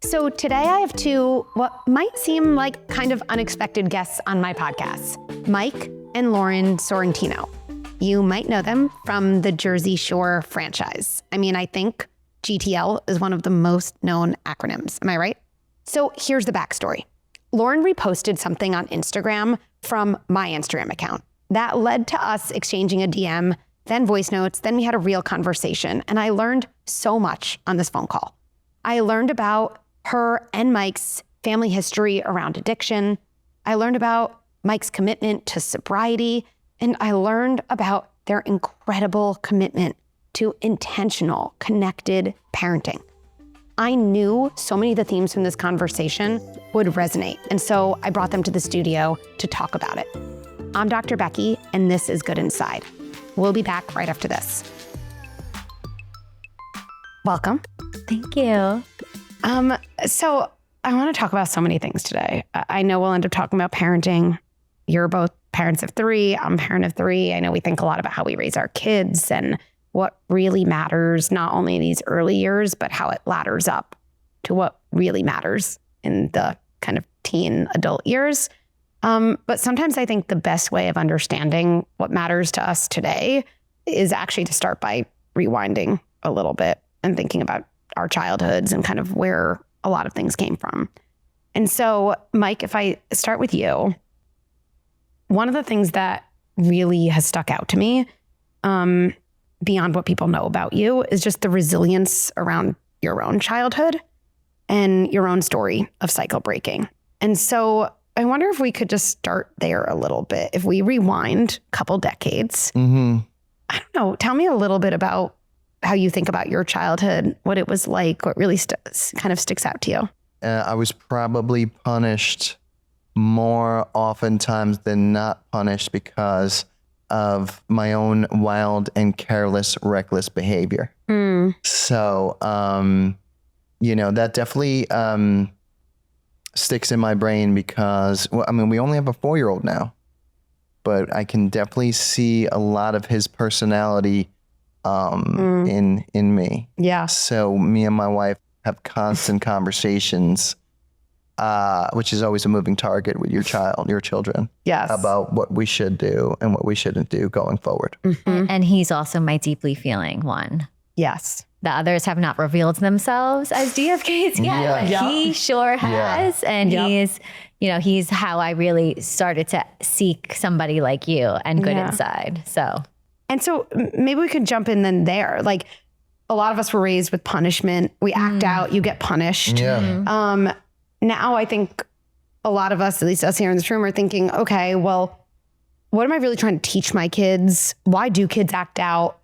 So today I have two, what might seem like kind of unexpected guests on my podcast, Mike and Lauren Sorrentino. You might know them from the Jersey Shore franchise. I mean, I think GTL is one of the most known acronyms. Am I right? So here's the backstory. Lauren reposted something on Instagram from my Instagram account that led to us exchanging a DM, then voice notes, then we had a real conversation. And I learned so much on this phone call. I learned about her and Mike's family history around addiction. I learned about Mike's commitment to sobriety, and I learned about their incredible commitment to intentional, connected parenting. I knew so many of the themes from this conversation would resonate, and so I brought them to the studio to talk about it. I'm Dr. Becky, and this is Good Inside. We'll be back right after this. Welcome. Thank you. So I want to talk about so many things today. I know we'll end up talking about parenting. You're both parents of three. I'm a parent of three. I know we think a lot about how we raise our kids and what really matters, not only in these early years, but how it ladders up to what really matters in the kind of teen adult years. But sometimes I think the best way of understanding what matters to us today is actually to start by rewinding a little bit and thinking about our childhoods and kind of where a lot of things came from. And so, Mike, if I start with you, one of the things that really has stuck out to me, beyond what people know about you, is just the resilience around your own childhood and your own story of cycle breaking. And so I wonder if we could just start there a little bit. If we rewind a couple decades, I don't know, tell me a little bit about how you think about your childhood, what it was like, what really kind of sticks out to you. I was probably punished more oftentimes than not punished because of my own wild and careless, reckless behavior. So, that definitely sticks in my brain because, we only have a 4-year-old now, but I can definitely see a lot of his personality in me. Yeah. So me and my wife have constant conversations, which is always a moving target with your children. Yes. About what we should do and what we shouldn't do going forward. And he's also my deeply feeling one. Yes. The others have not revealed themselves as DFKs yet, but he sure has. And he's how I really started to seek somebody like you and Good Inside. And so maybe we could jump in then there. Like, a lot of us were raised with punishment. We act out, you get punished. Yeah. Now I think a lot of us, at least us here in this room, are thinking, okay, well, what am I really trying to teach my kids? Why do kids act out?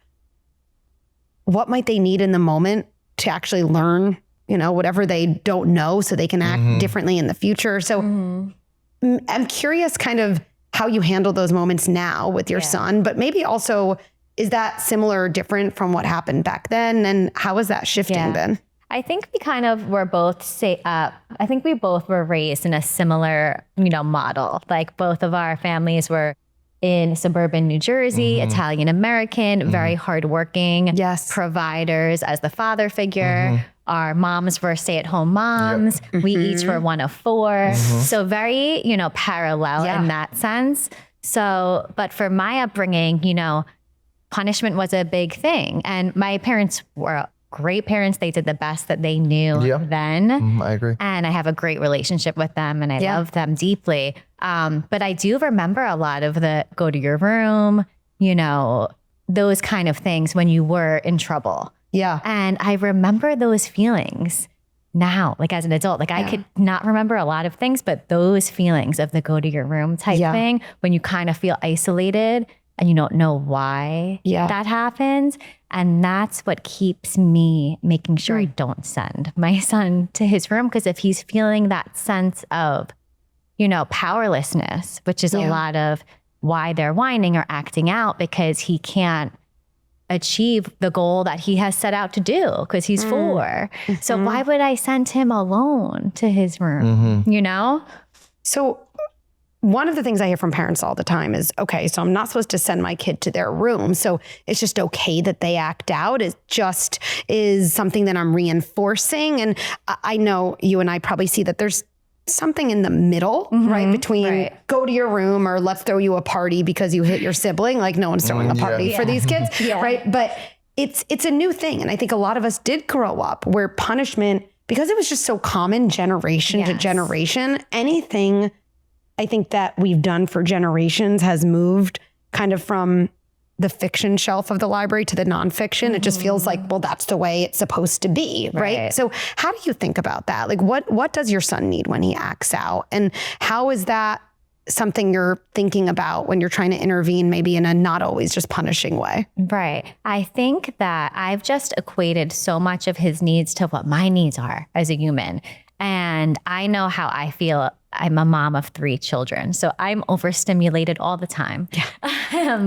What might they need in the moment to actually learn, whatever they don't know so they can act differently in the future? So I'm curious kind of how you handle those moments now with your son, but maybe also, is that similar or different from what happened back then? And how has that shifting been? I think we kind of were both I think we both were raised in a similar, model. Like, both of our families were in suburban New Jersey, Italian American, very hardworking, providers as the father figure. Our moms were stay-at-home moms. We each were one of 4. So very, parallel in that sense. So, but for my upbringing, punishment was a big thing. And my parents were great parents. They did the best that they knew then. I agree. And I have a great relationship with them and I love them deeply. But I do remember a lot of the go to your room, those kind of things when you were in trouble. Yeah. And I remember those feelings now, like as an adult. Like, I could not remember a lot of things, but those feelings of the go to your room type thing, when you kind of feel isolated and you don't know why that happens. And that's what keeps me making sure I don't send my son to his room. Because if he's feeling that sense of, powerlessness, which is a lot of why they're whining or acting out, because he can't achieve the goal that he has set out to do because he's 4. So why would I send him alone to his room, So one of the things I hear from parents all the time is, okay, so I'm not supposed to send my kid to their room. So it's just okay that they act out. It just is something that I'm reinforcing. And I know you and I probably see that there's something in the middle, right? Between go to your room or let's throw you a party because you hit your sibling. Like no one's throwing a party for these kids, right? But it's a new thing. And I think a lot of us did grow up where punishment, because it was just so common generation to generation, anything I think that we've done for generations has moved kind of from the fiction shelf of the library to the nonfiction. It just feels like, well, that's the way it's supposed to be, right? So how do you think about that? Like what does your son need when he acts out? And how is that something you're thinking about when you're trying to intervene, maybe in a not always just punishing way? Right. I think that I've just equated so much of his needs to what my needs are as a human. And I know how I feel. I'm a mom of 3 children, so I'm overstimulated all the time.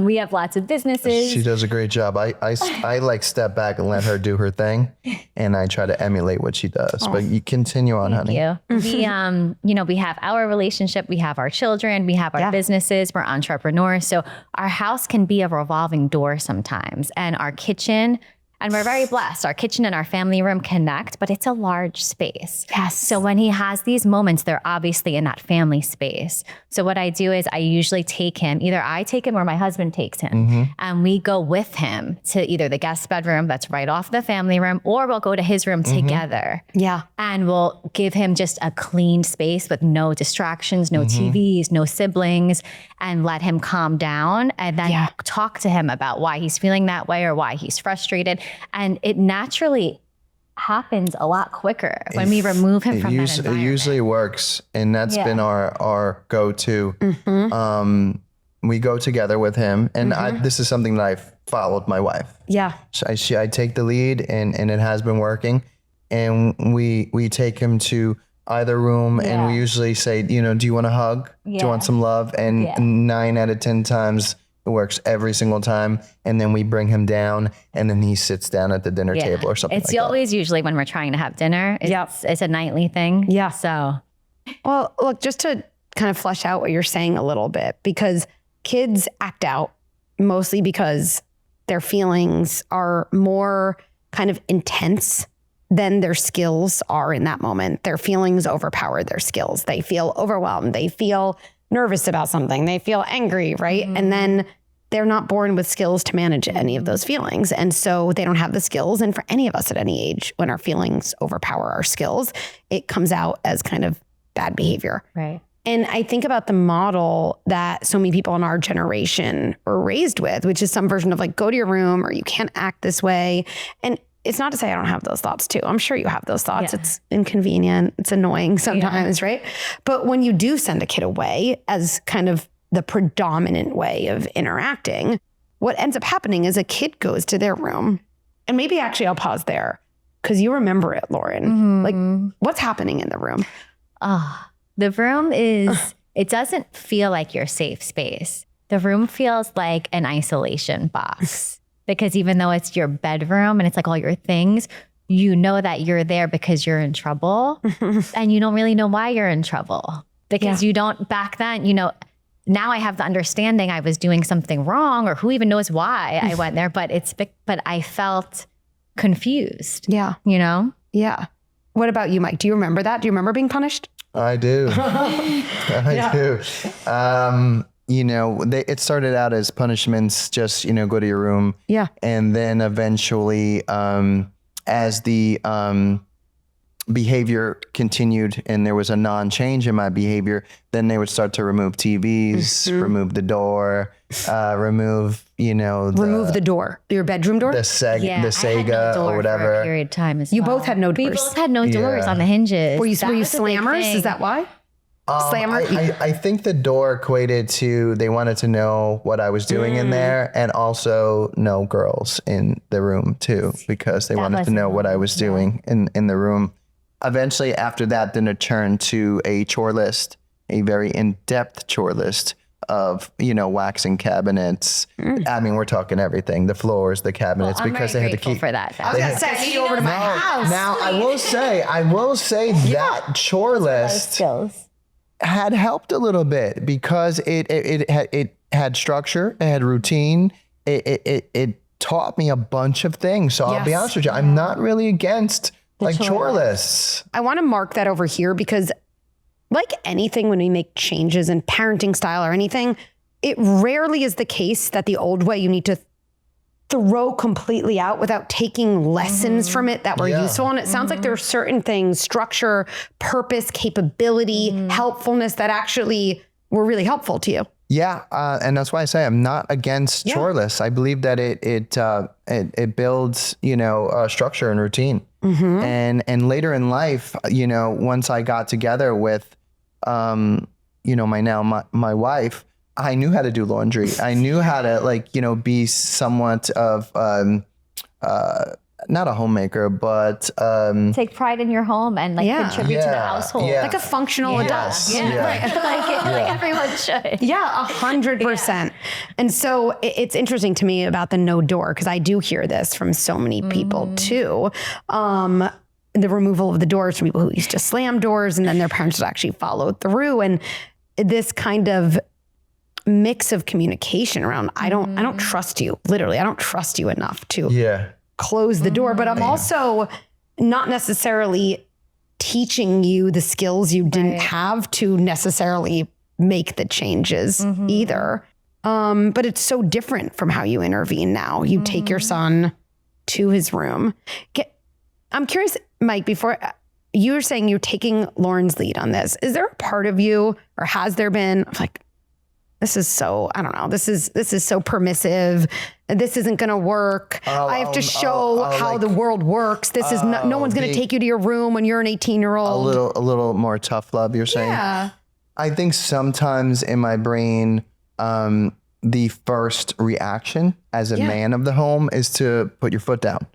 We have lots of businesses. She does a great job. I like step back and let her do her thing, and I try to emulate what she does. But you continue on, honey. Thank you. We, we have our relationship, we have our children, we have our businesses, we're entrepreneurs. So our house can be a revolving door sometimes, and our kitchen. And we're very blessed. Our kitchen and our family room connect, but it's a large space. Yes. So when he has these moments, they're obviously in that family space. So what I do is I usually take him, either I take him or my husband takes him, and we go with him to either the guest bedroom that's right off the family room, or we'll go to his room together. Yeah. And we'll give him just a clean space with no distractions, no TVs, no siblings, and let him calm down and then talk to him about why he's feeling that way or why he's frustrated. And it naturally happens a lot quicker when we remove him from that environment. It usually works. And that's been our go-to. We go together with him. And this is something that I've followed my wife. Yeah. I take the lead and it has been working. And we take him to either room and we usually say, do you want a hug? Do you want some love? And 9 out of 10 times it works every single time. And then we bring him down and then he sits down at the dinner table or something It's like always usually when we're trying to have dinner. It's a nightly thing. Yeah. So, well, look, just to kind of flesh out what you're saying a little bit, because kids act out mostly because their feelings are more kind of intense than their skills are in that moment. Their feelings overpower their skills. They feel overwhelmed. They feel nervous about something. They feel angry, right? And then they're not born with skills to manage any of those feelings. And so they don't have the skills. And for any of us at any age, when our feelings overpower our skills, it comes out as kind of bad behavior. right. And I think about the model that so many people in our generation were raised with, which is some version of like, go to your room or you can't act this way. And it's not to say I don't have those thoughts too. I'm sure you have those thoughts. Yeah. It's inconvenient. It's annoying sometimes, right? But when you do send a kid away as kind of the predominant way of interacting, what ends up happening is a kid goes to their room. And maybe actually I'll pause there because you remember it, Lauren. Like what's happening in the room? The room is, it doesn't feel like your safe space. The room feels like an isolation box. Because even though it's your bedroom and it's like all your things, you know that you're there because you're in trouble and you don't really know why you're in trouble because you don't back then, now I have the understanding I was doing something wrong or who even knows why I went there, but I felt confused. Yeah. Yeah. What about you, Mike? Do you remember that? Do you remember being punished? I do. I do. It started out as punishments, just, go to your room. Yeah. And then eventually, as the behavior continued and there was a non-change in my behavior, then they would start to remove TVs, remove the door, remove the door, your bedroom door? the Sega or whatever. For a period of time as You well. both had no We doors. both had no doors on the hinges. Were you That was a big slammers? thing. Is that why? Slammer? I think the door equated to they wanted to know what I was doing in there, and also no girls in the room too, because they wanted to know what I was doing in the room. Eventually, after that, then it turned to a chore list, a very in-depth chore list of waxing cabinets. I mean, we're talking everything, the floors, the cabinets, because they had to keep for that. I was gonna send you over to my house. Now I will say that chore list. Skills. had helped a little bit because it had structure, it had routine, it taught me a bunch of things. So I'll be honest with you, I'm not really against like choreless. I want to mark that over here because like anything, when we make changes in parenting style or anything, it rarely is the case that the old way you need to throw completely out without taking lessons from it that were useful. And it sounds like there are certain things, structure, purpose, capability, helpfulness that actually were really helpful to you. Yeah, and that's why I say I'm not against choreless. I believe that it builds, structure and routine. And later in life, once I got together with, my wife, I knew how to do laundry. I knew how to be somewhat of not a homemaker, but take pride in your home and contribute to the household. Like a functional adult. Like everyone should. Yeah, 100%. And so it's interesting to me about the no door, because I do hear this from so many people too. The removal of the doors from people who used to slam doors and then their parents would actually follow through. And this kind of mix of communication around, I don't trust you. Literally, I don't trust you enough to close the door, but I'm also not necessarily teaching you the skills you didn't have to necessarily make the changes either. But it's so different from how you intervene now. You take your son to his room. I'm curious, Mike, before you were saying you're taking Lauren's lead on this. Is there a part of you, or has there been, like, this is so, I don't know, this is so permissive. This isn't going to work. I have to show how the world works. This is not, no one's going to take you to your room when you're an 18-year-old. A little more tough love, you're saying? Yeah. I think sometimes in my brain, the first reaction as a man of the home is to put your foot down.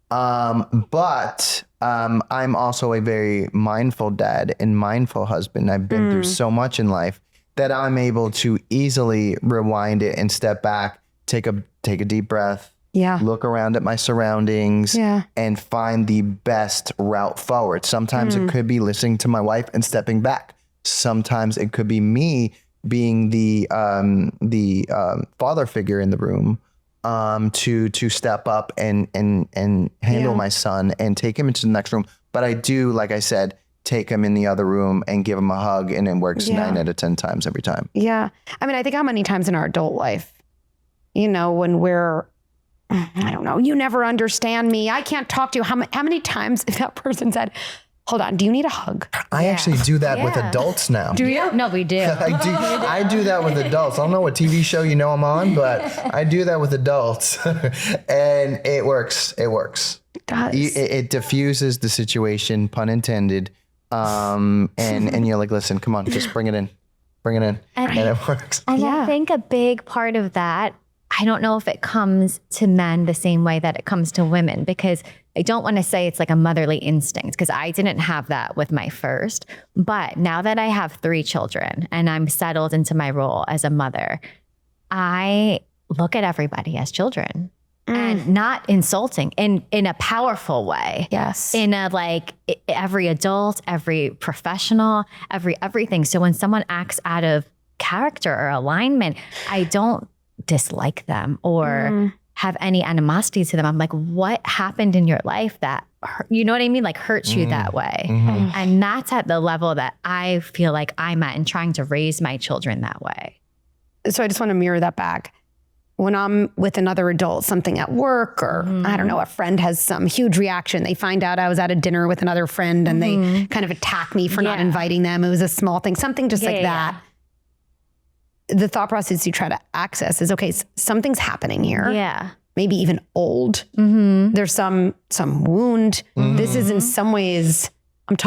But I'm also a very mindful dad and mindful husband. I've been through so much in life that I'm able to easily rewind it and step back, take a deep breath, look around at my surroundings, and find the best route forward. Sometimes it could be listening to my wife and stepping back. Sometimes it could be me being the father figure in the room, to step up and handle my son and take him into the next room. But I do, like I said, take him in the other room and give him a hug, and it works 9 out of 10 times every time. Yeah. I mean, I think how many times in our adult life, when we're, I don't know, you never understand me, I can't talk to you. How many times if that person said, hold on, do you need a hug? I actually do that with adults now. Do you? No, we do. I do that with adults. I don't know what TV show I'm on, but I do that with adults. And it works. It works. It does. It diffuses the situation, pun intended. And you're like, listen, come on, just bring it in. And it works. And I think a big part of that, I don't know if it comes to men the same way that it comes to women, because I don't want to say it's like a motherly instinct, because I didn't have that with my first. But now that I have 3 children and I'm settled into my role as a mother, I look at everybody as children. And not insulting, in a powerful way. Yes. In a every adult, every professional, everything. So when someone acts out of character or alignment, I don't dislike them or have any animosity to them. I'm like, what happened in your life that, you know what I mean? Like hurts you that way. And that's at the level that I feel like I'm at in trying to raise my children that way. So I just want to mirror that back. When I'm with another adult, something at work, or I don't know, a friend has some huge reaction. They find out I was at a dinner with another friend and they kind of attack me for not inviting them. It was a small thing, something just like that. The thought process you try to access is, okay, something's happening here. Yeah. Maybe even old. There's some wound. This is in some ways, I'm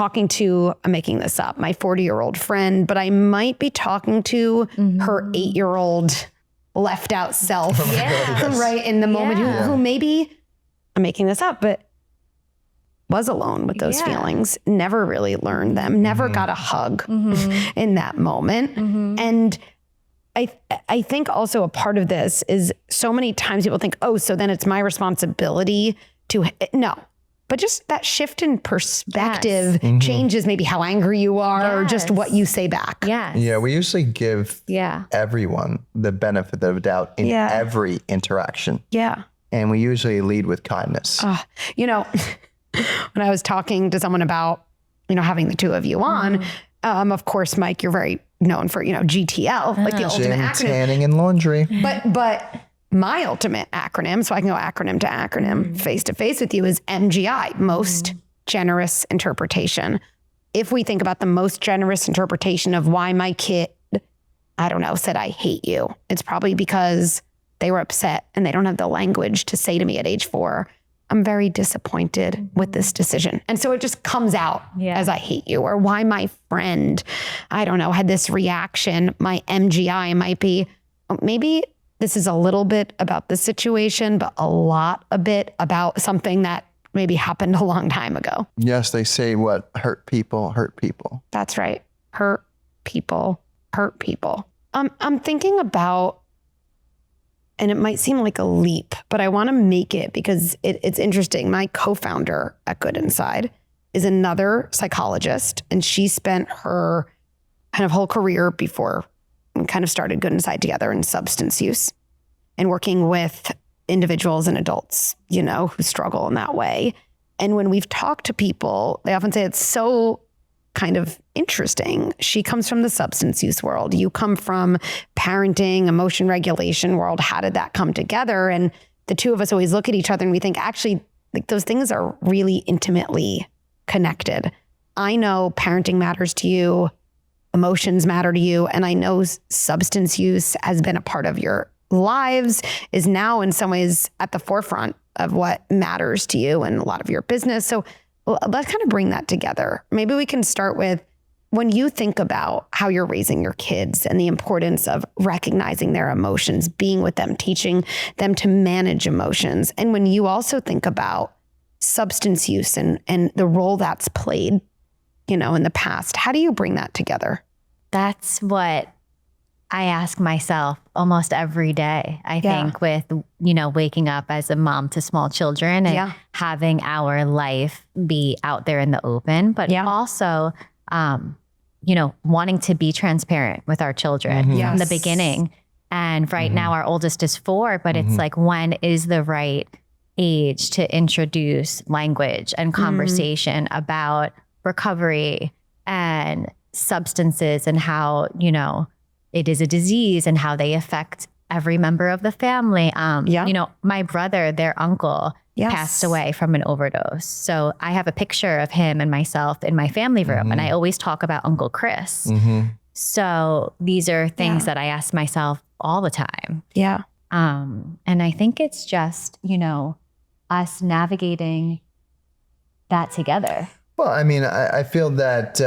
making this up, my 40-year-old friend, but I might be talking to her 8-year-old left out self, right in the moment, who maybe, I'm making this up, but was alone with those feelings, never really learned them, never got a hug in that moment. And I think also a part of this is so many times people think, oh, so then it's my responsibility to, no. but just that shift in perspective Yes. changes maybe how angry you are or just Yes. what you say back. Yes. Yeah, we usually give Yeah. everyone the benefit of the doubt in Yeah. every interaction. Yeah. And we usually lead with kindness. You know, when I was talking to someone about, you know, having the two of you on, of course, Mike, you're very known for, you know, GTL, like the ultimate Gym, acronym. tanning, and laundry. But my ultimate acronym, so I can go acronym to acronym face to face with you, is MGI, most generous interpretation. If we think about the most generous interpretation of why my kid, I don't know, said I hate you, it's probably because they were upset and they don't have the language to say to me at age 4, I'm very disappointed with this decision. And so it just comes out as I hate you, or why my friend, I don't know, had this reaction. My MGI might be, maybe this is a little bit about the situation, but a bit about something that maybe happened a long time ago. Yes, they say what? Hurt people, hurt people. That's right. Hurt people, hurt people. I'm thinking about, and it might seem like a leap, but I want to make it because it's interesting. My co-founder at Good Inside is another psychologist, and she spent her kind of whole career before we kind of started Good Inside together in substance use and working with individuals and adults, you know, who struggle in that way. And when we've talked to people, they often say it's so kind of interesting. She comes from the substance use world. You come from parenting, emotion regulation world. How did that come together? And the two of us always look at each other and we think, actually, like those things are really intimately connected. I know parenting matters to you, emotions matter to you, and I know substance use has been a part of your lives, is now in some ways at the forefront of what matters to you and a lot of your business. So let's kind of bring that together. Maybe we can start with, when you think about how you're raising your kids and the importance of recognizing their emotions, being with them, teaching them to manage emotions. And when you also think about substance use and the role that's played, you know, in the past, how do you bring that together? That's what I ask myself almost every day. I think with, you know, waking up as a mom to small children and having our life be out there in the open, but also, you know, wanting to be transparent with our children from the beginning. And right now our oldest is 4, but it's like, when is the right age to introduce language and conversation about recovery and substances and how, you know, it is a disease and how they affect every member of the family. You know, my brother, their uncle, passed away from an overdose. So I have a picture of him and myself in my family room, and I always talk about Uncle Chris. So these are things that I ask myself all the time. And I think it's just, you know, us navigating that together. Well, I mean, I feel that,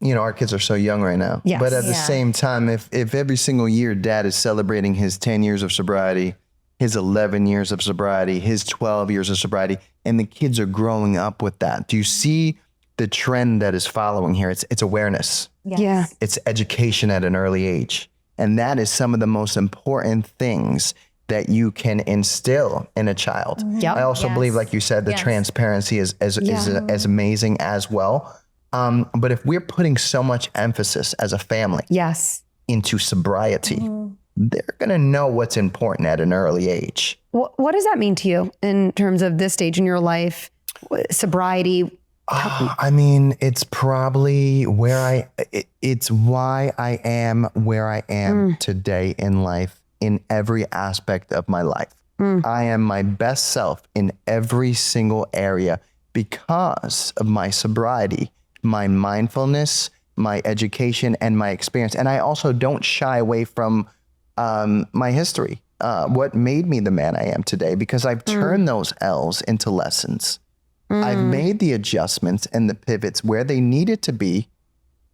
you know, our kids are so young right now. But at the same time, if every single year dad is celebrating his 10 years of sobriety, his 11 years of sobriety, his 12 years of sobriety, and the kids are growing up with that, do you see the trend that is following here? It's awareness. It's education at an early age. And that is some of the most important things that you can instill in a child. I also believe, like you said, the transparency is as amazing as well. But if we're putting so much emphasis as a family into sobriety, they're going to know what's important at an early age. What does that mean to you in terms of this stage in your life, sobriety? I mean, it's probably it's why I am where I am today in life, in every aspect of my life. I am my best self in every single area because of my sobriety, my mindfulness, my education, and my experience. And I also don't shy away from my history, what made me the man I am today, because I've turned those L's into lessons. I've made the adjustments and the pivots where they needed to be,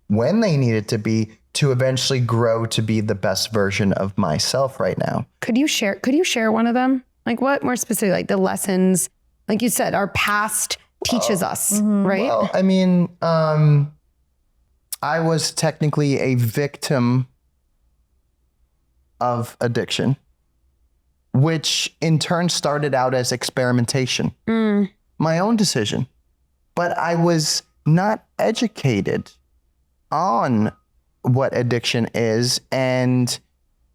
when they needed to be, to eventually grow to be the best version of myself right now. Could you share one of them? Like, what more specifically, like the lessons, like you said, our past teaches us, right? Well, I mean, I was technically a victim of addiction, which in turn started out as experimentation. my own decision. But I was not educated on what addiction is and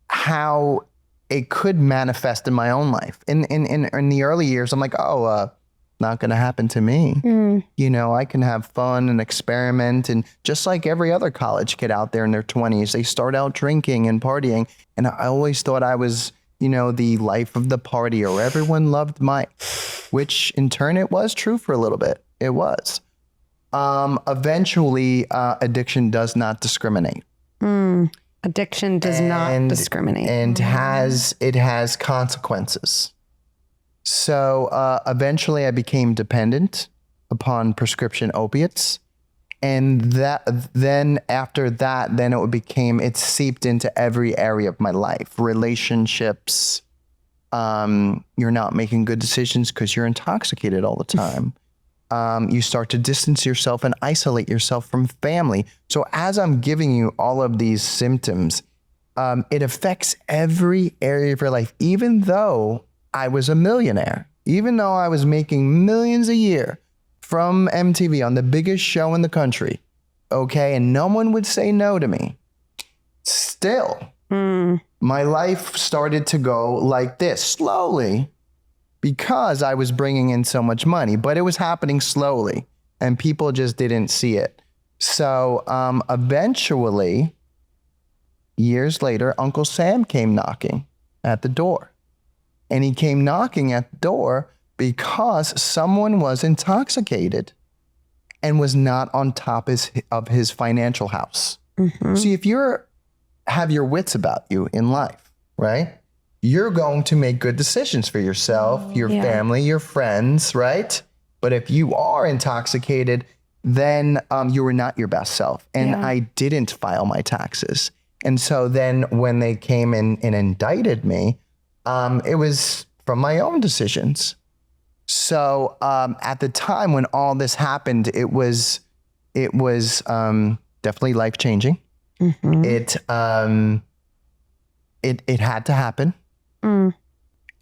how it could manifest in my own life. In the early years, I'm like, not going to happen to me. You know, I can have fun and experiment. And just like every other college kid out there in their 20s, they start out drinking and partying. And I always thought I was, you know, the life of the party, or everyone loved Mike, which in turn it was true for a little bit. It was. Eventually, addiction does not discriminate. Addiction does not discriminate. And it has consequences. So eventually I became dependent upon prescription opiates. And then after that, it seeped into every area of my life. Relationships. You're not making good decisions because you're intoxicated all the time. You start to distance yourself and isolate yourself from family. So as I'm giving you all of these symptoms, it affects every area of your life, even though I was a millionaire, even though I was making millions a year from MTV on the biggest show in the country. Okay. And no one would say no to me. Still, my life started to go like this slowly because I was bringing in so much money, but it was happening slowly and people just didn't see it. So eventually, years later, Uncle Sam came knocking at the door. And he came knocking at the door because someone was intoxicated and was not on top of his financial house. See, if have your wits about you in life, right? You're going to make good decisions for yourself, your family, your friends, right? But if you are intoxicated, then you were not your best self. And I didn't file my taxes. And so then when they came in and indicted me, it was from my own decisions. So at the time when all this happened, it was definitely life-changing. It had to happen.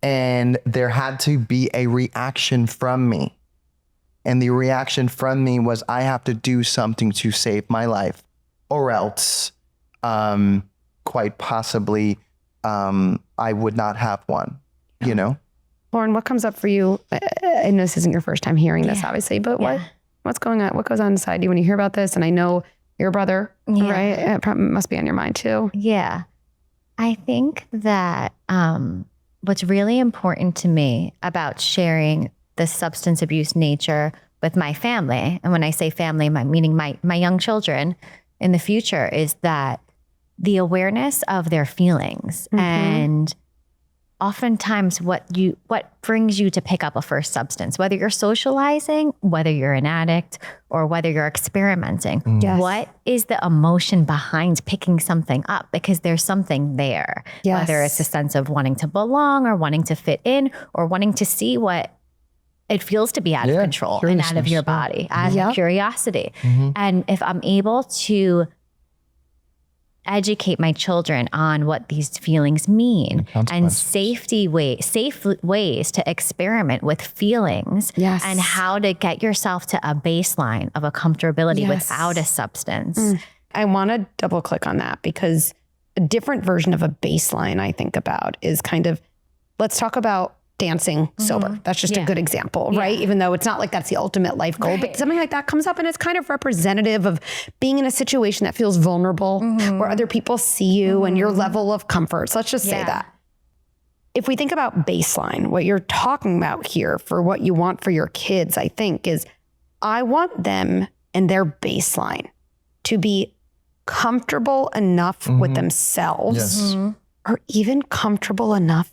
And there had to be a reaction from me. And the reaction from me was, I have to do something to save my life, or else quite possibly I would not have one, you know? Lauren, what comes up for you? I know this isn't your first time hearing this, obviously, but what's going on? What goes on inside you when you hear about this? And I know your brother, right? It probably must be on your mind too. Yeah. I think that what's really important to me about sharing the substance abuse nature with my family, and when I say family, meaning my young children in the future, is that the awareness of their feelings and oftentimes what brings you to pick up a first substance, whether you're socializing, whether you're an addict, or whether you're experimenting. What is the emotion behind picking something up? Because there's something there, whether it's a sense of wanting to belong or wanting to fit in or wanting to see what it feels to be out of control and out of your body, out of curiosity. And if I'm able to educate my children on what these feelings mean and safe ways to experiment with feelings and how to get yourself to a baseline of a comfortability without a substance. I want to double click on that, because a different version of a baseline I think about is kind of, let's talk about dancing sober. That's just a good example, right? Even though it's not like that's the ultimate life goal, but something like that comes up and it's kind of representative of being in a situation that feels vulnerable, where other people see you and your level of comfort. So let's just say that. If we think about baseline, what you're talking about here for what you want for your kids, I think is, I want them and their baseline to be comfortable enough with themselves, or even comfortable enough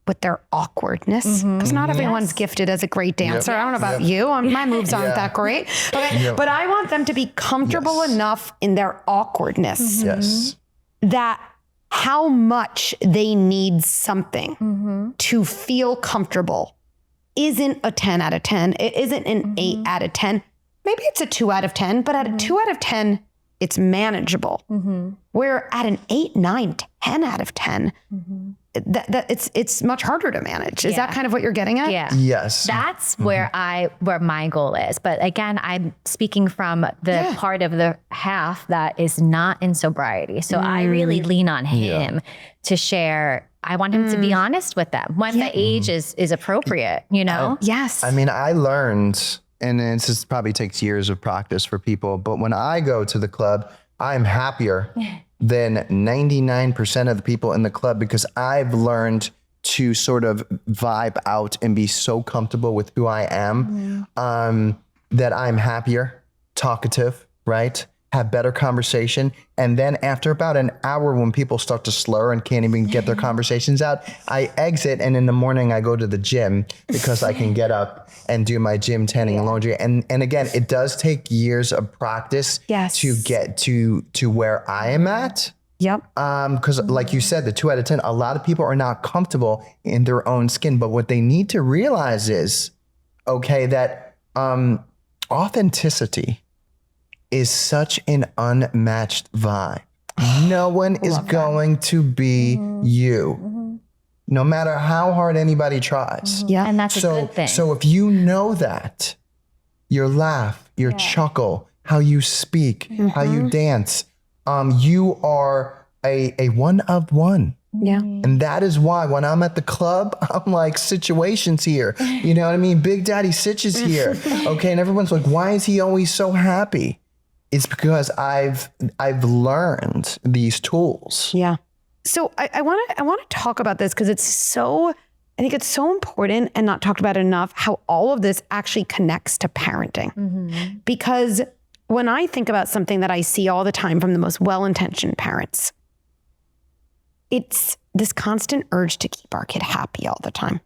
with their awkwardness, because not everyone's gifted as a great dancer. I don't know about you. My moves aren't that great. Okay. But I want them to be comfortable enough in their awkwardness that how much they need something to feel comfortable isn't a 10 out of 10. It isn't an 8 out of 10. Maybe it's a 2 out of 10, but at a 2 out of 10, it's manageable. Where at an 8, 9, 10 out of 10, that it's much harder to manage. Is that kind of what you're getting at? Yeah. Yes. That's where my goal is. But again, I'm speaking from the part of the half that is not in sobriety. So I really lean on him to share. I want him to be honest with them when the age is appropriate, you know? Yes. I mean, I learned, and this probably takes years of practice for people, but when I go to the club, I'm happier than 99% of the people in the club because I've learned to sort of vibe out and be so comfortable with who I am that I'm happier, talkative, right? Have better conversation. And then after about an hour, when people start to slur and can't even get their conversations out, I exit. And in the morning, I go to the gym because I can get up and do my gym, tanning, and laundry. And again, it does take years of practice to get to where I am at. Yep. Because like you said, the 2 out of 10, a lot of people are not comfortable in their own skin. But what they need to realize is, okay, that authenticity is such an unmatched vibe. No one is going to be you, no matter how hard anybody tries. Yeah. And that's a good thing. So if you know that, your laugh, your chuckle, how you speak, how you dance, you are a one of one. Yeah. And that is why when I'm at the club, I'm like, situations here. You know what I mean? Big Daddy Sitch is here. Okay. And everyone's like, why is he always so happy? It's because I've learned these tools. Yeah. So I want to talk about this because I think it's so important and not talked about enough how all of this actually connects to parenting. Because when I think about something that I see all the time from the most well-intentioned parents, it's this constant urge to keep our kid happy all the time,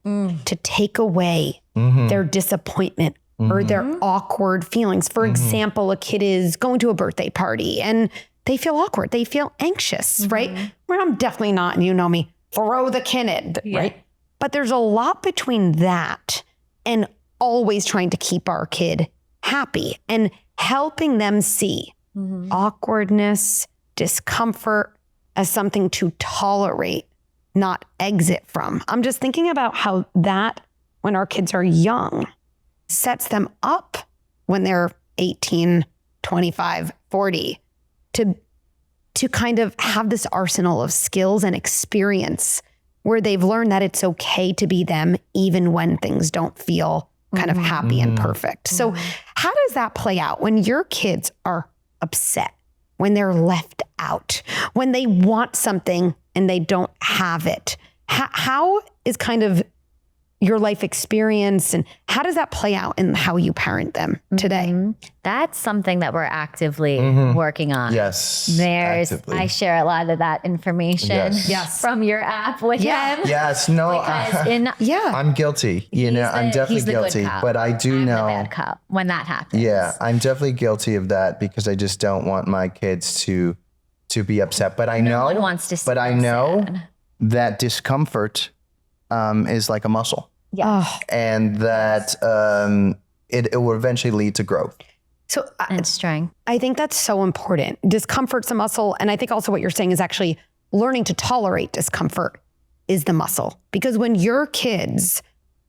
to take away their disappointment or their awkward feelings. For example, a kid is going to a birthday party and they feel awkward. They feel anxious, right? Where I'm definitely not, and you know me, throw the candid, right? But there's a lot between that and always trying to keep our kid happy and helping them see awkwardness, discomfort as something to tolerate, not exit from. I'm just thinking about how that, when our kids are young, sets them up when they're 18, 25, 40 to kind of have this arsenal of skills and experience where they've learned that it's okay to be them even when things don't feel kind of happy and perfect. So how does that play out when your kids are upset, when they're left out, when they want something and they don't have it? How is kind of your life experience and how does that play out in how you parent them today? That's something that we're actively working on. Yes. I share a lot of that information from your app with him. Yes. No, I'm guilty. You know, I'm definitely guilty, but I do know the bad cop when that happens. Yeah, I'm definitely guilty of that because I just don't want my kids to be upset. But I know, no one wants to see but I know that discomfort is like a muscle. Yeah. And that it will eventually lead to growth. So and strength. I think that's so important. Discomfort's a muscle. And I think also what you're saying is actually learning to tolerate discomfort is the muscle. Because when your kids,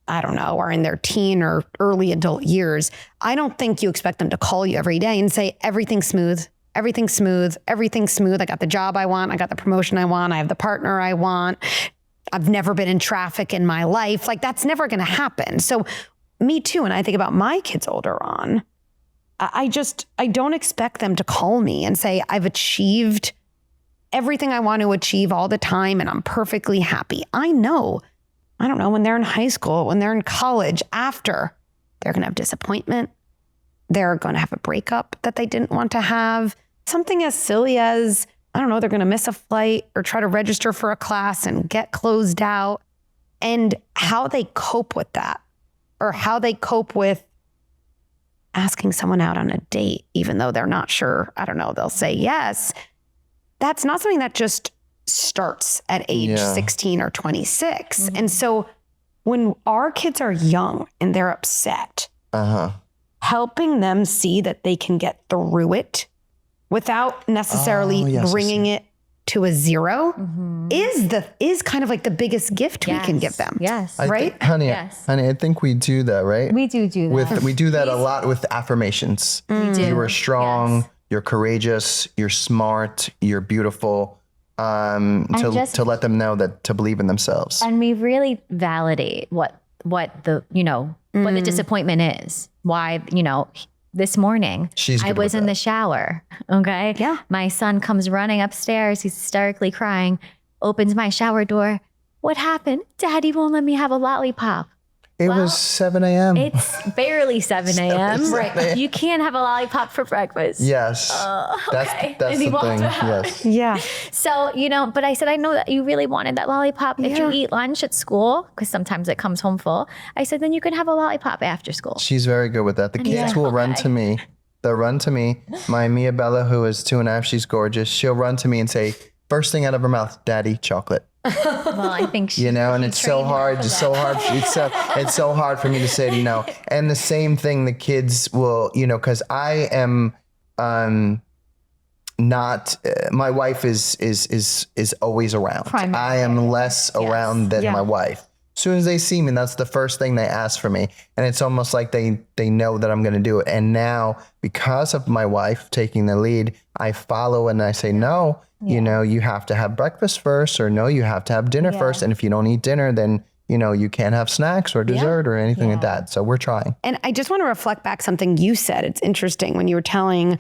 I don't know, are in their teen or early adult years, I don't think you expect them to call you every day and say, everything's smooth. Everything's smooth. Everything's smooth. I got the job I want. I got the promotion I want. I have the partner I want. I've never been in traffic in my life. Like that's never going to happen. So me too. And I think about my kids older on, I don't expect them to call me and say, I've achieved everything I want to achieve all the time and I'm perfectly happy. I know, I don't know, when they're in high school, when they're in college, after they're going to have disappointment. They're going to have a breakup that they didn't want to have. Something as silly as, I don't know, they're going to miss a flight or try to register for a class and get closed out. And how they cope with that, or how they cope with asking someone out on a date, even though they're not sure, I don't know, they'll say yes. That's not something that just starts at age 16 or 26. And so when our kids are young and they're upset, helping them see that they can get through it without necessarily bringing it to a 0 is kind of like the biggest gift we can give them. Yes. Right? Honey, Yes. honey, I think we do that, right? We do that. We do that a lot with affirmations. We do. You are strong, Yes. you're courageous, you're smart, you're beautiful. To let them know that to believe in themselves. And we really validate what the, what the disappointment is. Why, this morning I was in the shower. Okay. Yeah. My son comes running upstairs. He's hysterically crying, opens my shower door. What happened? Daddy won't let me have a lollipop. It was 7 a.m. It's barely 7 a.m. Right. You can't have a lollipop for breakfast. Yes. Okay. That's And he the walked thing. out. Yes. Yeah. So, but I said, I know that you really wanted that lollipop. If you eat lunch at school, because sometimes it comes home full, I said, then you can have a lollipop after school. She's very good with that. The kids will run to me. They'll run to me. My Mia Bella, who is 2.5, she's gorgeous. She'll run to me and say, first thing out of her mouth, Daddy, chocolate. Well, I think and it's so hard. It's so hard. It's so hard for me to say no. And the same thing, the kids will, because I am not. My wife is always around. Primary. I am less around than my wife. As soon as they see me, that's the first thing they ask for me, and it's almost like they know that I'm going to do it. And now, because of my wife taking the lead, I follow and I say no. You have to have breakfast first, or no, you have to have dinner first. And if you don't eat dinner, then, you can't have snacks or dessert or anything like that. So we're trying. And I just want to reflect back something you said. It's interesting when you were telling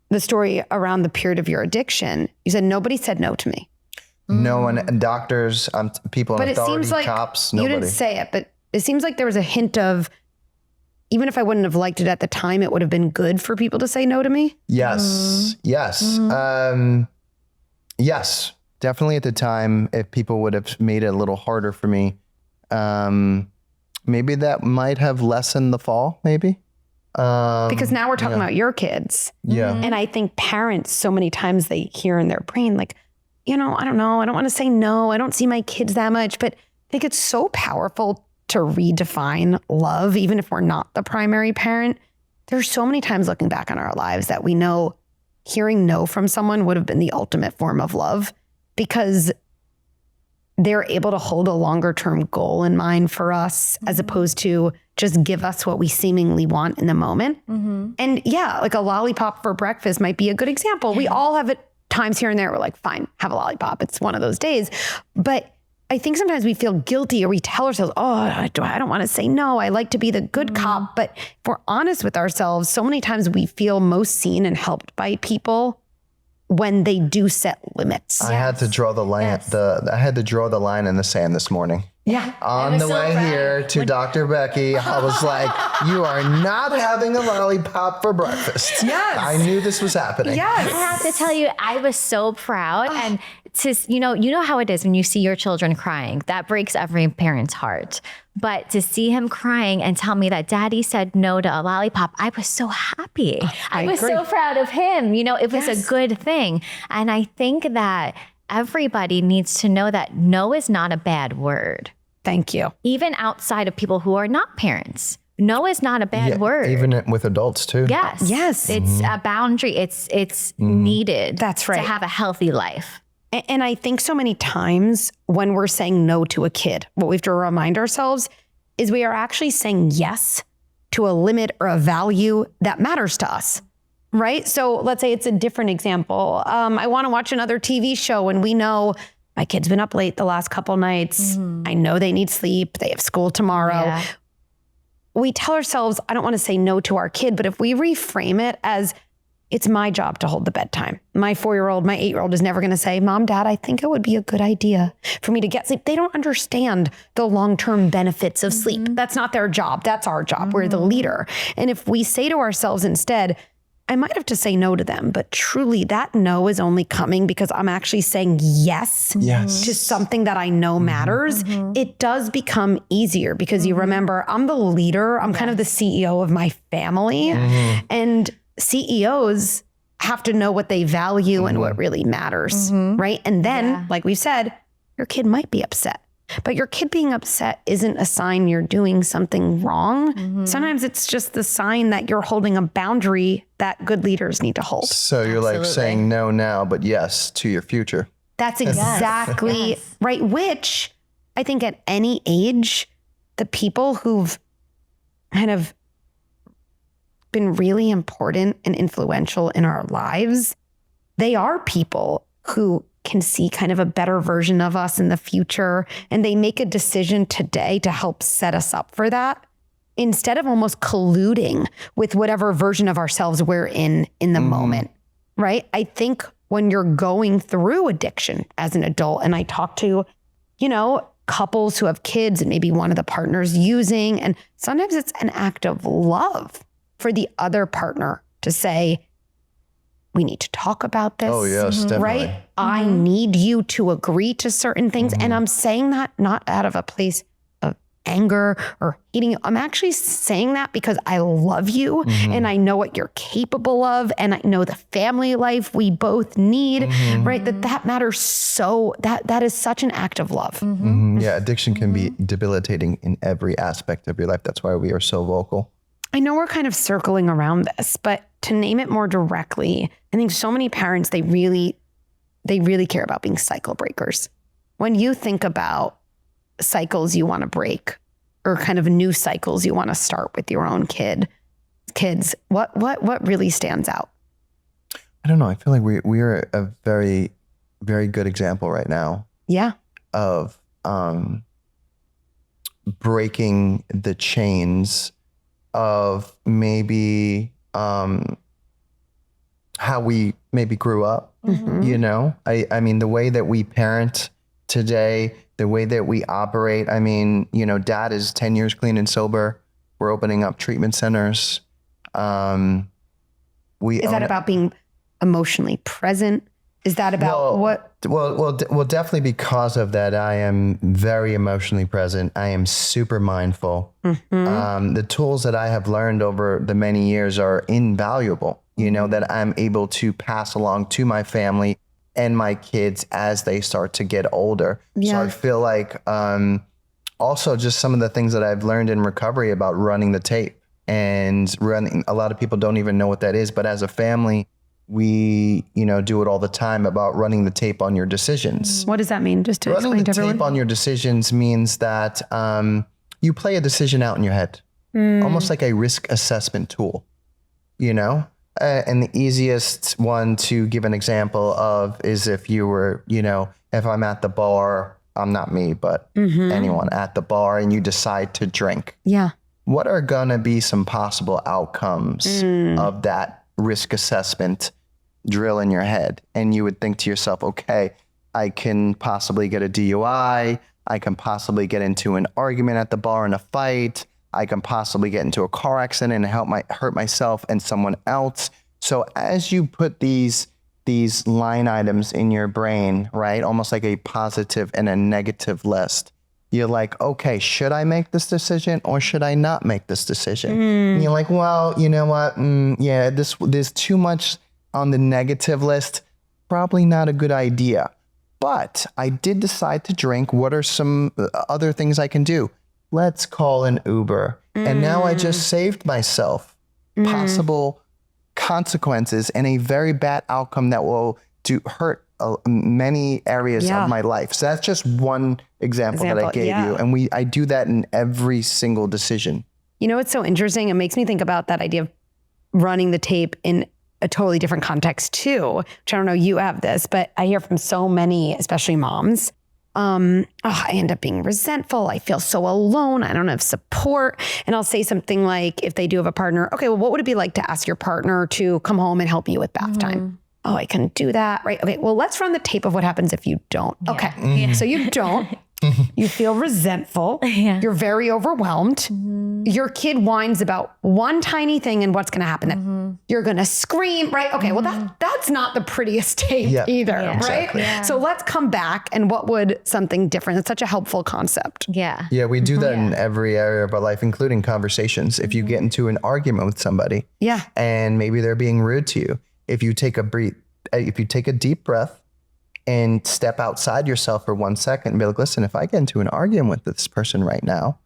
the story around the period of your addiction. You said, nobody said no to me. No one, doctors, people in But it authority, seems like cops, you nobody. didn't say it, but it seems like there was a hint of, even if I wouldn't have liked it at the time, it would have been good for people to say no to me. Yes. Yes. Yes. Definitely at the time, if people would have made it a little harder for me, maybe that might have lessened the fall, maybe. Because now we're talking about your kids. Yeah. And I think parents, so many times they hear in their brain, like, I don't know. I don't want to say no. I don't see my kids that much. But I think it's so powerful to redefine love, even if we're not the primary parent. There's so many times looking back on our lives that we know hearing no from someone would have been the ultimate form of love, because they're able to hold a longer term goal in mind for us, as opposed to just give us what we seemingly want in the moment. And yeah, like a lollipop for breakfast might be a good example. We all have it times here and there. We're like, fine, have a lollipop. It's one of those days. But I think sometimes we feel guilty, or we tell ourselves, I don't want to say no. I like to be the good cop. But if we're honest with ourselves, so many times we feel most seen and helped by people when they do set limits. I had to draw the line. I had to draw the line in the sand this morning. Yeah. On the way here to Dr. Becky, I was like, you are not having a lollipop for breakfast. Yes. I knew this was happening. Yes. I have to tell you, I was so proud. And to, you know how it is when you see your children crying, that breaks every parent's heart. But to see him crying and tell me that Daddy said no to a lollipop, I was so happy. I was so proud of him. It was a good thing. And I think that everybody needs to know that no is not a bad word. Thank you. Even outside of people who are not parents. No is not a bad word. Even with adults too. Yes. Yes. It's a boundary. It's needed. That's right. To have a healthy life. And I think so many times when we're saying no to a kid, what we have to remind ourselves is we are actually saying yes to a limit or a value that matters to us, right? So let's say it's a different example. I want to watch another TV show and we know my kid's been up late the last couple nights. I know they need sleep. They have school tomorrow. Yeah. We tell ourselves, I don't want to say no to our kid, but if we reframe it as, it's my job to hold the bedtime. My 4-year-old, my 8-year-old is never going to say, Mom, Dad, I think it would be a good idea for me to get sleep. They don't understand the long-term benefits of sleep. That's not their job. That's our job. We're the leader. And if we say to ourselves instead, I might have to say no to them, but truly that no is only coming because I'm actually saying yes to something that I know matters. It does become easier because you remember, I'm the leader. I'm kind of the CEO of my family. And CEOs have to know what they value and what really matters, right? And then, like we said, your kid might be upset, but your kid being upset isn't a sign you're doing something wrong. Sometimes it's just the sign that you're holding a boundary that good leaders need to hold. So you're like saying no now, but yes to your future. That's exactly Yes. right. Which I think at any age, the people who've kind of been really important and influential in our lives, they are people who can see kind of a better version of us in the future. And they make a decision today to help set us up for that instead of almost colluding with whatever version of ourselves we're in the moment. Right. I think when you're going through addiction as an adult, and I talk to, couples who have kids and maybe one of the partners using, and sometimes it's an act of love for the other partner to say, we need to talk about this. Oh, yes, definitely. Right? I need you to agree to certain things. And I'm saying that not out of a place of anger or hating you. I'm actually saying that because I love you and I know what you're capable of. And I know the family life we both need, right? That matters so, that is such an act of love. Yeah, addiction can be debilitating in every aspect of your life. That's why we are so vocal. I know we're kind of circling around this, but to name it more directly, I think so many parents, they really care about being cycle breakers. When you think about cycles you want to break or kind of new cycles you want to start with your own kids, what really stands out? I don't know. I feel like we are a very, very good example right now. Yeah. Of breaking the chains of maybe how we maybe grew up. I mean, the way that we parent today, the way that we operate. I mean, dad is 10 years clean and sober. We're opening up treatment centers. Is that about being emotionally present? Is that about what? Well, definitely because of that, I am very emotionally present. I am super mindful. The tools that I have learned over the many years are invaluable, that I'm able to pass along to my family and my kids as they start to get older. Yeah. So I feel like also just some of the things that I've learned in recovery about running the tape and running. A lot of people don't even know what that is, but as a family, we, do it all the time about running the tape on your decisions. What does that mean? Just to explain to everyone. Running the tape on your decisions means that you play a decision out in your head, almost like a risk assessment tool, and the easiest one to give an example of is if you were, if I'm at the bar, I'm not me, but anyone at the bar and you decide to drink. Yeah. What are going to be some possible outcomes of that risk assessment drill in your head? And you would think to yourself, okay, I can possibly get a DUI. I can possibly get into an argument at the bar and a fight. I can possibly get into a car accident and hurt myself and someone else. So as you put these line items in your brain, right, almost like a positive and a negative list, you're like, okay, should I make this decision or should I not make this decision? And you're like, well, you know what? There's too much on the negative list. Probably not a good idea. But I did decide to drink. What are some other things I can do? Let's call an Uber. And now I just saved myself possible consequences and a very bad outcome that will hurt many areas of my life. So that's just one example that I gave you. And I do that in every single decision. It's so interesting. It makes me think about that idea of running the tape in a totally different context too, which I don't know, you have this, but I hear from so many, especially moms. I end up being resentful. I feel so alone. I don't have support. And I'll say something like, if they do have a partner, okay, well, what would it be like to ask your partner to come home and help you with bath time? Oh, I can do that. Right. Okay. Well, let's run the tape of what happens if you don't. Yeah. Okay. Yeah. So you don't. You feel resentful. Yeah. You're very overwhelmed. Your kid whines about one tiny thing and what's going to happen then. You're going to scream, right? Okay, well, that's not the prettiest tape either, right? Exactly. Yeah. So let's come back and what would something different? It's such a helpful concept. Yeah. Yeah, we do that in every area of our life, including conversations. If you get into an argument with somebody and maybe they're being rude to you, if you take a deep breath and step outside yourself for 1 second and be like, listen, if I get into an argument with this person right now,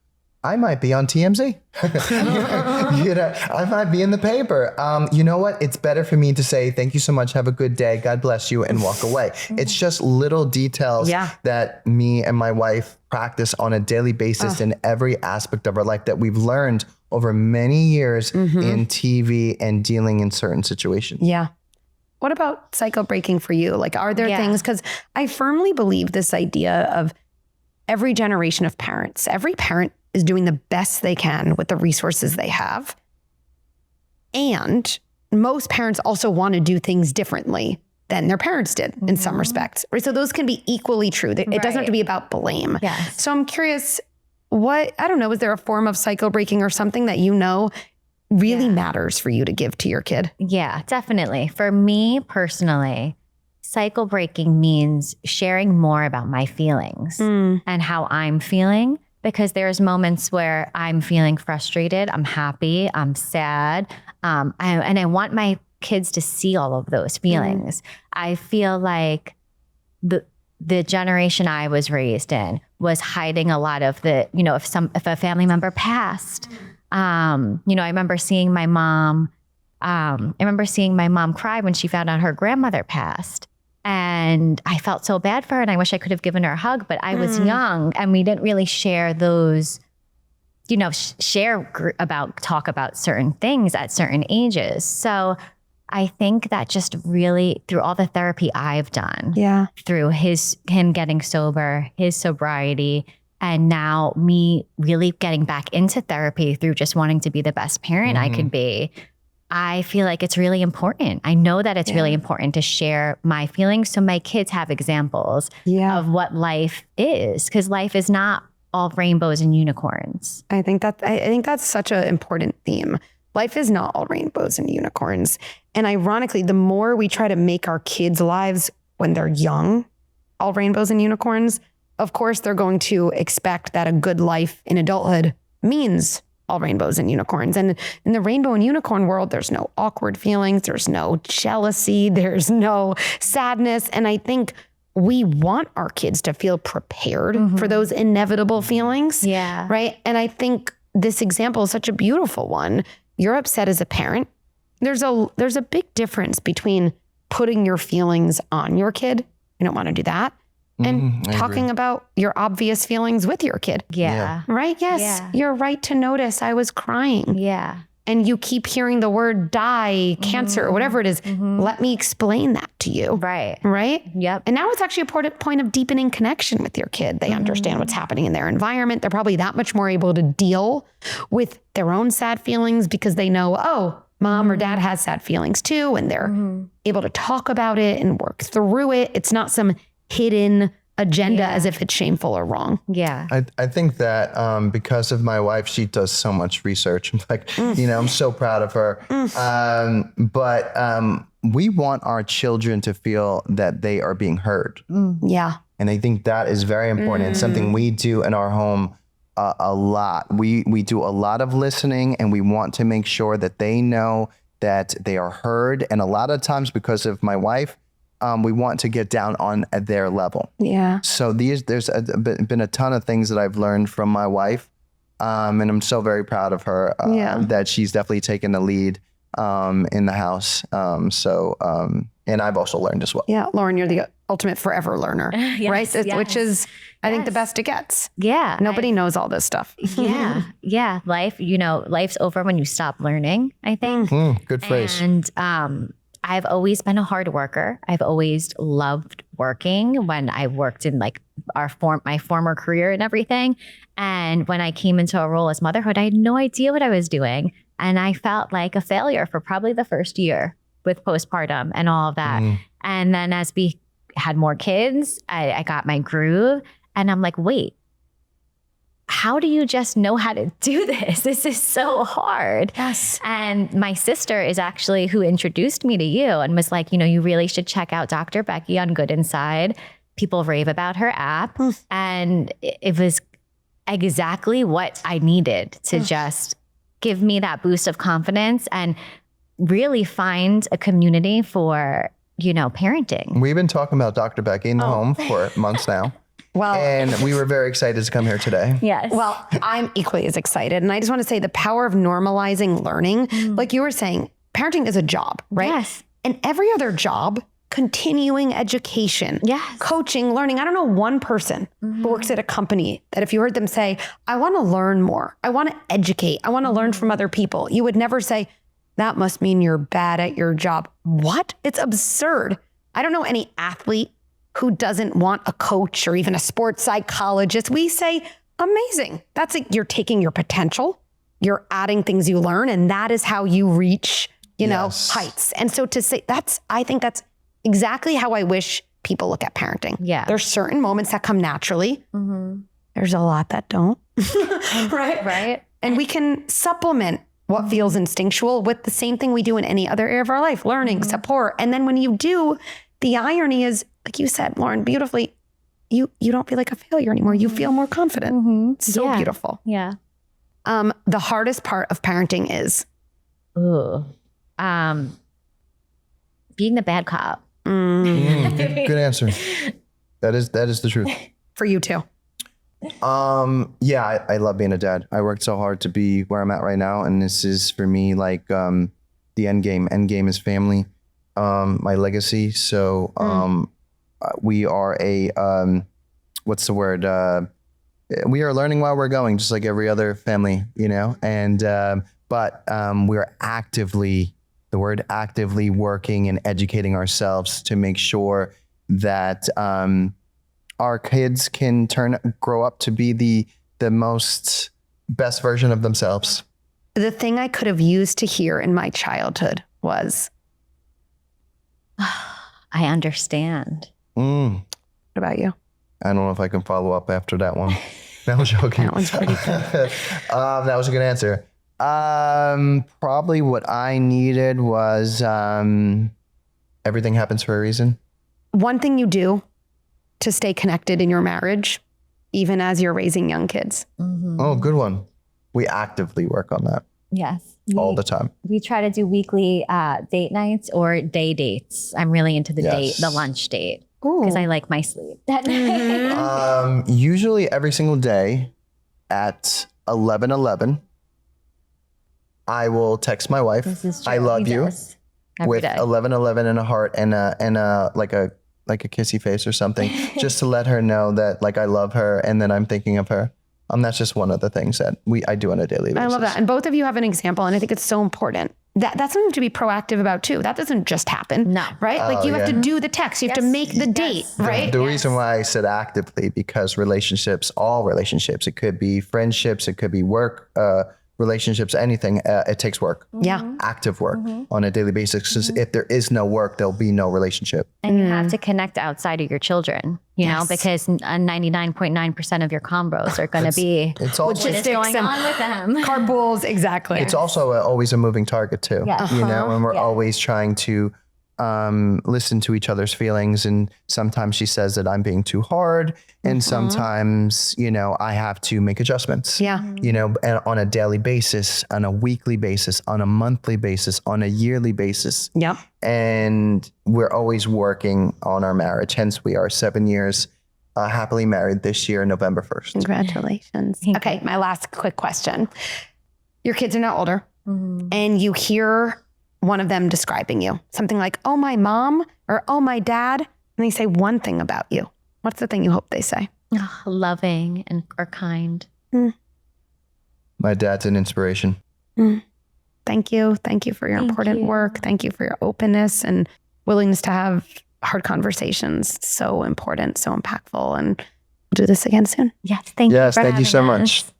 I might be on TMZ. I might be in the paper. You know what? It's better for me to say, thank you so much. Have a good day. God bless you, and walk away. It's just little details that me and my wife practice on a daily basis in every aspect of our life that we've learned over many years in TV and dealing in certain situations. Yeah. What about cycle breaking for you? Like, are there things, because I firmly believe this idea of every generation of parents, every parent is doing the best they can with the resources they have. And most parents also want to do things differently than their parents did in some respects. Right? So those can be equally true. It doesn't have to be about blame. Yes. So I'm curious, is there a form of cycle breaking or something that really matters for you to give to your kid? Yeah, definitely. For me personally, cycle breaking means sharing more about my feelings and how I'm feeling, because there's moments where I'm feeling frustrated, I'm happy, I'm sad, and I want my kids to see all of those feelings. I feel like the generation I was raised in was hiding a lot of the, if a family member passed, I remember seeing my mom cry when she found out her grandmother passed. And I felt so bad for her, and I wish I could have given her a hug, but I was young, and we didn't really share those, talk about certain things at certain ages. So I think that just really, through all the therapy I've done, through him getting sober, his sobriety, and now me really getting back into therapy through just wanting to be the best parent I could be, I feel like it's really important. I know that it's really important to share my feelings so my kids have examples of what life is, because life is not all rainbows and unicorns. I think that's such an important theme. Life is not all rainbows and unicorns. And ironically, the more we try to make our kids' lives when they're young all rainbows and unicorns, of course, they're going to expect that a good life in adulthood means all rainbows and unicorns. And in the rainbow and unicorn world, there's no awkward feelings, there's no jealousy, there's no sadness. And I think we want our kids to feel prepared for those inevitable feelings. Yeah. Right. And I think this example is such a beautiful one. You're upset as a parent. There's a big difference between putting your feelings on your kid. You don't want to do that. And talking about your obvious feelings with your kid. Yeah. Right? Yes. Yeah. You're right to notice I was crying. Yeah. And you keep hearing the word die, cancer, or whatever it is. Let me explain that to you. Right. Right? Yep. And now it's actually a point of deepening connection with your kid. They understand what's happening in their environment. They're probably that much more able to deal with their own sad feelings because they know, oh, mom or dad has sad feelings too. And they're able to talk about it and work through it. It's not some hidden agenda as if it's shameful or wrong. Yeah. I think that because of my wife, she does so much research. I'm like, I'm so proud of her. But we want our children to feel that they are being heard. Yeah. And I think that is very important. It's something we do in our home a lot. We do a lot of listening, and we want to make sure that they know that they are heard. And a lot of times, because of my wife, we want to get down on their level. Yeah. So there's been a ton of things that I've learned from my wife. And I'm so very proud of her that she's definitely taken the lead in the house. And I've also learned as well. Yeah. Lauren, you're the ultimate forever learner, right? Which is, I think, the best it gets. Yeah. Nobody knows all this stuff. Yeah. Life's over when you stop learning, I think. Good phrase. And I've always been a hard worker. I've always loved working when I worked in like my former career and everything. And when I came into a role as motherhood, I had no idea what I was doing. And I felt like a failure for probably the first year with postpartum and all of that. And then as we had more kids, I got my groove, and I'm like, wait, how do you just know how to do this? This is so hard. Yes. And my sister is actually who introduced me to you and was like, you really should check out Dr. Becky on Good Inside. People rave about her app. And it was exactly what I needed to just give me that boost of confidence and really find a community for, parenting. We've been talking about Dr. Becky in the home for months now. Well, And we were very excited to come here today. Yes. well, I'm equally as excited. And I just want to say the power of normalizing learning. Like you were saying, parenting is a job, right? Yes. And every other job, continuing education, Yes. coaching, learning. I don't know one person who works at a company that if you heard them say, I want to learn more, I want to educate, I want to learn from other people, you would never say, that must mean you're bad at your job. What? It's absurd. I don't know any athlete who doesn't want a coach or even a sports psychologist. We say, amazing. That's it. You're taking your potential, you're adding things you learn, and that is how you reach, you know, Yes. heights. And so to say I think that's exactly how I wish people look at parenting. Yeah. There's certain moments that come naturally. There's a lot that don't. Right? Right. And we can supplement what feels instinctual with the same thing we do in any other area of our life, learning, support. And then when you do, the irony is, like you said, Lauren, beautifully, you don't feel like a failure anymore. You feel more confident. So Yeah. beautiful. Yeah. The hardest part of parenting is Ooh. Being the bad cop. Good answer. That is the truth. for you too. Yeah, I love being a dad. I worked so hard to be where I'm at right now, and this is for me like the end game. End game is family, my legacy. So we are a what's the word? We are learning while we're going, just like every other family, you know. And but we're actively working and educating ourselves to make sure that our kids can grow up to be the most best version of themselves. The thing I could have used to hear in my childhood was, I understand. Mm. what about you? I don't know if I can follow up after that one. That was joking. That one's pretty good. That was a good answer. Probably what I needed was everything happens for a reason. One thing you do to stay connected in your marriage, even as you're raising young kids. Oh, good one. We actively work on that Yes. all the time. We try to do weekly date nights or day dates. I'm really into the Yes. the lunch date, Ooh. because I like my sleep that night. Usually every single day at 11:11, I will text my wife, This is true. I love He you, does. Every with day. 11:11 and a heart and a like a kissy face or something, just to let her know that like I love her and that I'm thinking of her. That's just one of the things that I do on a daily basis. I love that. And both of you have an example, and I think it's so important. That's something to be proactive about too. That doesn't just happen. No. Right? Like you have to do the text. You have to make the date, right? The reason why I said actively, because relationships, all relationships, it could be friendships, it could be work relationships, anything, it takes work. Yeah. Active work on a daily basis. Because if there is no work, there'll be no relationship. And you have to connect outside of your children, you know, because 99.9% of your combos are going to be It's also what is going on with them. Carpools, exactly. it's also always a moving target too. Yeah. You know, and we're Yeah. always trying to listen to each other's feelings. And sometimes she says that I'm being too hard. And sometimes, you know, I have to make adjustments. Yeah. You know, and on a daily basis, on a weekly basis, on a monthly basis, on a yearly basis. Yep. And we're always working on our marriage. Hence, we are 7 years happily married this year, November 1st. Congratulations. Okay. My last quick question. Your kids are now older and you hear one of them describing you, something like, oh, my mom, or oh, my dad. And they say one thing about you. What's the thing you hope they say? Loving and or kind. My dad's an inspiration. Thank you. Thank you for your important work. Thank you for your openness and willingness to have hard conversations. So important, so impactful. And we'll do this again soon. Yes. Thank you. Yes, for thank you so having much. us.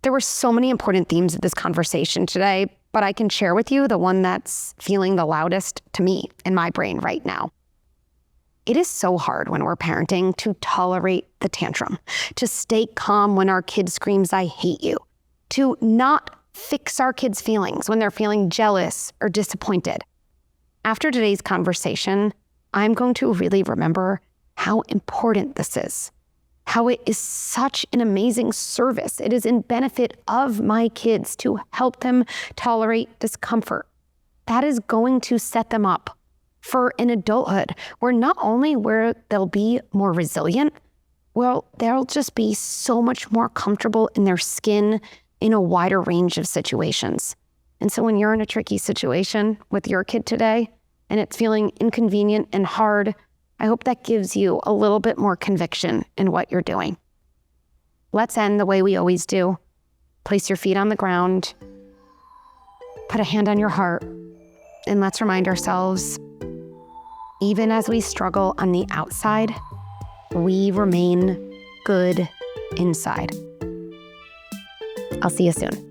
There were so many important themes of this conversation today, but I can share with you the one that's feeling the loudest to me in my brain right now. It is so hard when we're parenting to tolerate the tantrum, to stay calm when our kid screams, I hate you, to not fix our kids' feelings when they're feeling jealous or disappointed. After today's conversation, I'm going to really remember how important this is, how it is such an amazing service. It is in benefit of my kids to help them tolerate discomfort. That is going to set them up for an adulthood where not only where they'll be more resilient, well, they'll just be so much more comfortable in their skin in a wider range of situations. And so when you're in a tricky situation with your kid today and it's feeling inconvenient and hard, I hope that gives you a little bit more conviction in what you're doing. Let's end the way we always do. Place your feet on the ground, put a hand on your heart, and let's remind ourselves, even as we struggle on the outside, we remain good inside. I'll see you soon.